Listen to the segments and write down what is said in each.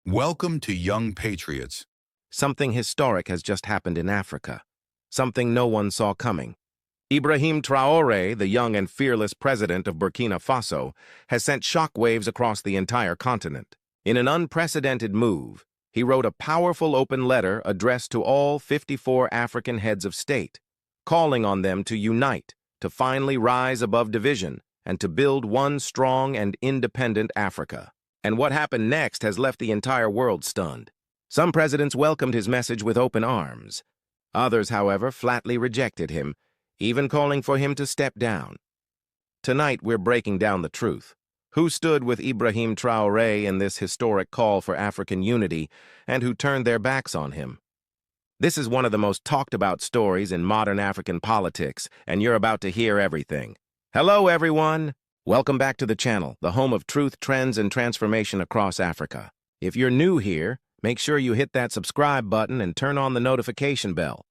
Welcome to Young Patriots. Something historic has just happened in Africa. Something no one saw coming. Ibrahim Traoré, the young and fearless president of Burkina Faso, has sent shockwaves across the entire continent. In an unprecedented move, he wrote a powerful open letter addressed to all 54 African heads of state, calling on them to unite, to finally rise above division, and to build one strong and independent Africa. And what happened next has left the entire world stunned. Some presidents welcomed his message with open arms. Others, however, flatly rejected him, even calling for him to step down. Tonight, we're breaking down the truth. Who stood with Ibrahim Traoré in this historic call for African unity, and who turned their backs on him? This is one of the most talked about stories in modern African politics, and you're about to hear everything. Hello, everyone! Welcome back to the channel, the home of truth, trends, and transformation across Africa. If you're new here, make sure you hit that subscribe button and turn on the notification bell.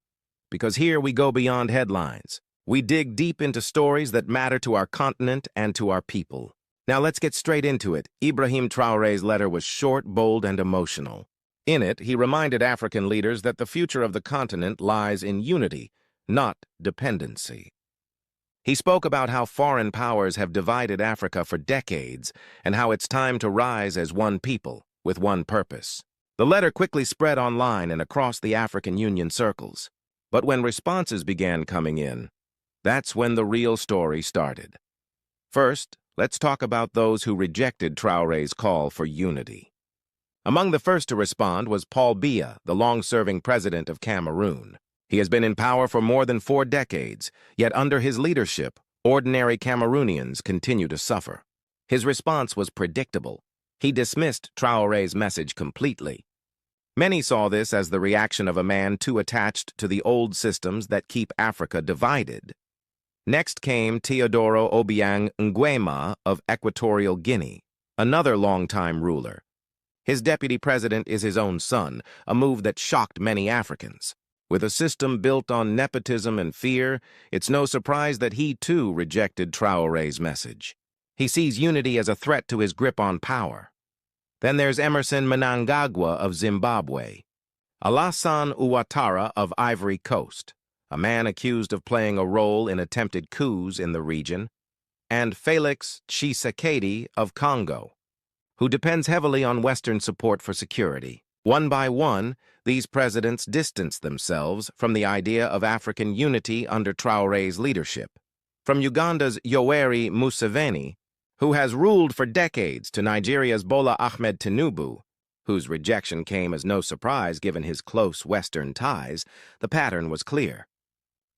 Because here we go beyond headlines. We dig deep into stories that matter to our continent and to our people. Now let's get straight into it. Ibrahim Traoré's letter was short, bold, and emotional. In it, he reminded African leaders that the future of the continent lies in unity, not dependency. He spoke about how foreign powers have divided Africa for decades and how it's time to rise as one people, with one purpose. The letter quickly spread online and across the African Union circles. But when responses began coming in, that's when the real story started. First, let's talk about those who rejected Traoré's call for unity. Among the first to respond was Paul Biya, the long-serving president of Cameroon. He has been in power for more than 4 decades, yet under his leadership, ordinary Cameroonians continue to suffer. His response was predictable. He dismissed Traoré's message completely. Many saw this as the reaction of a man too attached to the old systems that keep Africa divided. Next came Teodoro Obiang Nguema of Equatorial Guinea, another longtime ruler. His deputy president is his own son, a move that shocked many Africans. With a system built on nepotism and fear, it's no surprise that he too rejected Traoré's message. He sees unity as a threat to his grip on power. Then there's Emerson Mnangagwa of Zimbabwe, Alassane Ouattara of Ivory Coast, a man accused of playing a role in attempted coups in the region, and Felix Tshisekedi of Congo, who depends heavily on Western support for security. One by one, these presidents distanced themselves from the idea of African unity under Traoré's leadership. From Uganda's Yoweri Museveni, who has ruled for decades, to Nigeria's Bola Ahmed Tinubu, whose rejection came as no surprise given his close Western ties, the pattern was clear.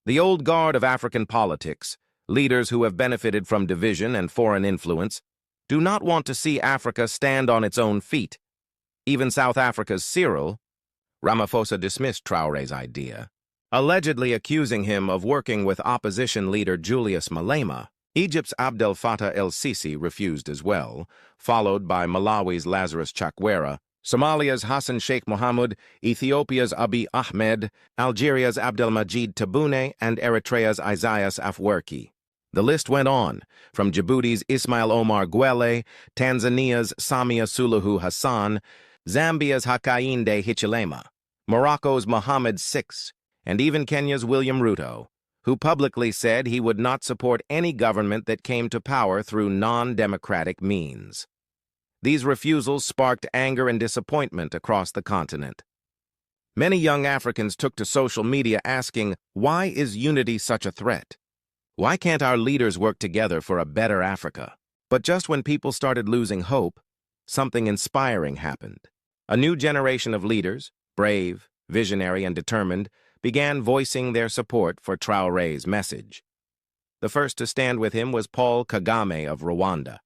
The old guard of African politics, leaders who have benefited from division and foreign influence, do not want to see Africa stand on its own feet. Even South Africa's Cyril Ramaphosa dismissed Traoré's idea, allegedly accusing him of working with opposition leader Julius Malema. Egypt's Abdel Fattah el-Sisi refused as well, followed by Malawi's Lazarus Chakwera, Somalia's Hassan Sheikh Mohamud, Ethiopia's Abiy Ahmed, Algeria's Abdelmajid Tebboune, and Eritrea's Isaias Afwerki. The list went on, from Djibouti's Ismail Omar Guelleh, Tanzania's Samia Suluhu Hassan, Zambia's Hakainde Hichilema, Morocco's Mohammed VI, and even Kenya's William Ruto, who publicly said he would not support any government that came to power through non-democratic means. These refusals sparked anger and disappointment across the continent. Many young Africans took to social media asking, why is unity such a threat? Why can't our leaders work together for a better Africa? But just when people started losing hope, something inspiring happened. A new generation of leaders, brave, visionary, and determined, began voicing their support for Traoré's message. The first to stand with him was Paul Kagame of Rwanda.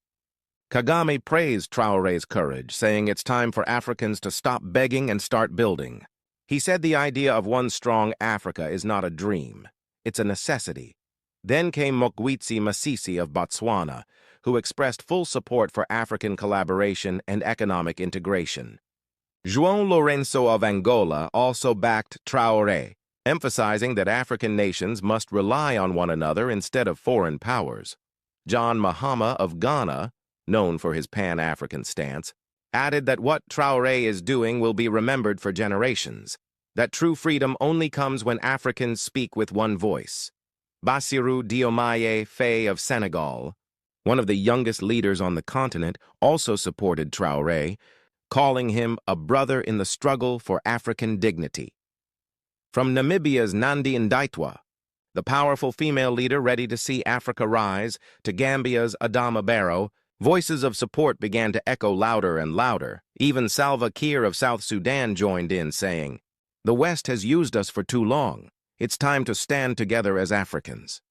Kagame praised Traoré's courage, saying it's time for Africans to stop begging and start building. He said the idea of one strong Africa is not a dream, it's a necessity. Then came Mokgweetsi Masisi of Botswana, who expressed full support for African collaboration and economic integration. João Lourenço of Angola also backed Traoré, emphasizing that African nations must rely on one another instead of foreign powers. John Mahama of Ghana, known for his Pan-African stance, added that what Traoré is doing will be remembered for generations, that true freedom only comes when Africans speak with one voice. Bassirou Diomaye Faye of Senegal, one of the youngest leaders on the continent, also supported Traoré, calling him a brother in the struggle for African dignity. From Namibia's Nandi Ndaitwah, the powerful female leader ready to see Africa rise, to Gambia's Adama Barrow, voices of support began to echo louder and louder. Even Salva Kiir of South Sudan joined in, saying, "The West has used us for too long. It's time to stand together as Africans."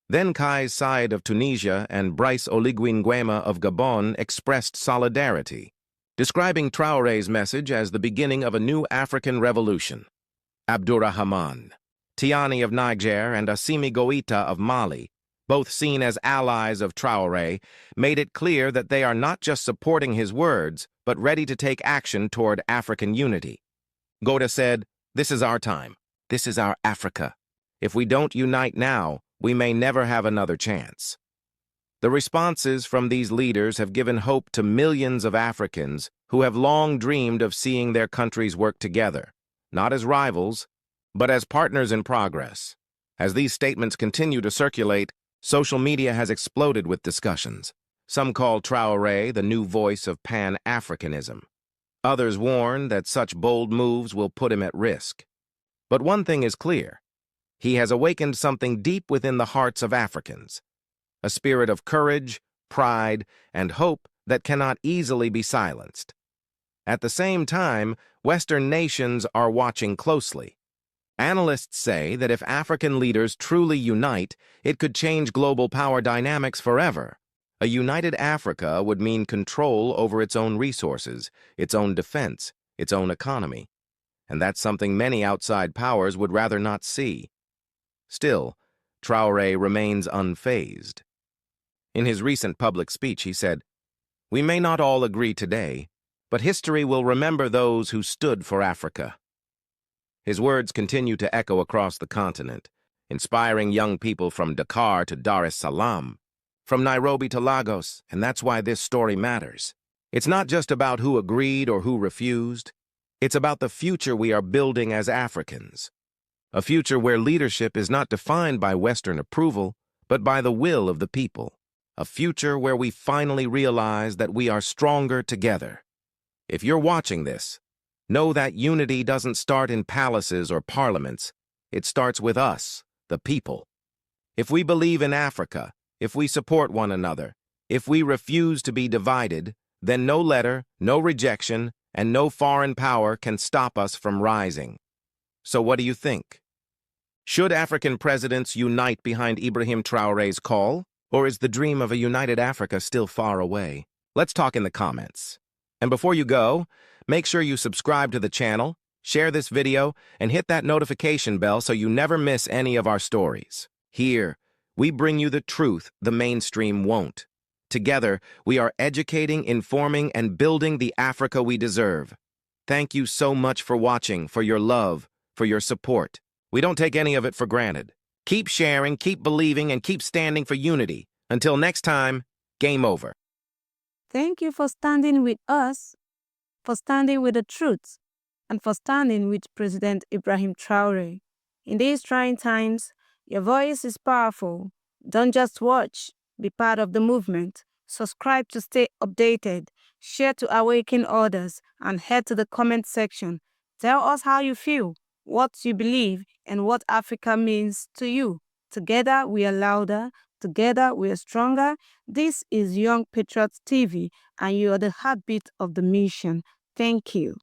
Then Kais Saied of Tunisia and Brice Oligui Nguema of Gabon expressed solidarity, describing Traoré's message as the beginning of a new African revolution. Abdurrahman Tiani of Niger and Assimi Goïta of Mali, both seen as allies of Traoré, made it clear that they are not just supporting his words, but ready to take action toward African unity. Goïta said, "This is our time. This is our Africa. If we don't unite now, we may never have another chance." The responses from these leaders have given hope to millions of Africans who have long dreamed of seeing their countries work together, not as rivals, but as partners in progress. As these statements continue to circulate, social media has exploded with discussions. Some call Traoré the new voice of Pan-Africanism. Others warn that such bold moves will put him at risk. But one thing is clear. He has awakened something deep within the hearts of Africans, a spirit of courage, pride, and hope that cannot easily be silenced. At the same time, Western nations are watching closely. Analysts say that if African leaders truly unite, it could change global power dynamics forever. A united Africa would mean control over its own resources, its own defense, its own economy. And that's something many outside powers would rather not see. Still, Traoré remains unfazed. In his recent public speech, he said, "We may not all agree today, but history will remember those who stood for Africa." His words continue to echo across the continent, inspiring young people from Dakar to Dar es Salaam, from Nairobi to Lagos, and that's why this story matters. It's not just about who agreed or who refused. It's about the future we are building as Africans. A future where leadership is not defined by Western approval, but by the will of the people. A future where we finally realize that we are stronger together. If you're watching this, know that unity doesn't start in palaces or parliaments. It starts with us, the people. If we believe in Africa, if we support one another, if we refuse to be divided, then no letter, no rejection, and no foreign power can stop us from rising. So what do you think? Should African presidents unite behind Ibrahim Traoré's call, or is the dream of a united Africa still far away? Let's talk in the comments. And before you go, make sure you subscribe to the channel, share this video, and hit that notification bell so you never miss any of our stories. Here, we bring you the truth the mainstream won't. Together, we are educating, informing, and building the Africa we deserve. Thank you so much for watching, for your love, for your support. We don't take any of it for granted. Keep sharing, keep believing, and keep standing for unity. Until next time, game over. Thank you for standing with us, for standing with the truth, and for standing with President Ibrahim Traoré. In these trying times, your voice is powerful. Don't just watch, be part of the movement. Subscribe to stay updated, share to awaken others, and head to the comment section. Tell us how you feel, what you believe, and what Africa means to you. Together we are louder, together we are stronger. This is Young Patriots TV, and you are the heartbeat of the mission. Thank you.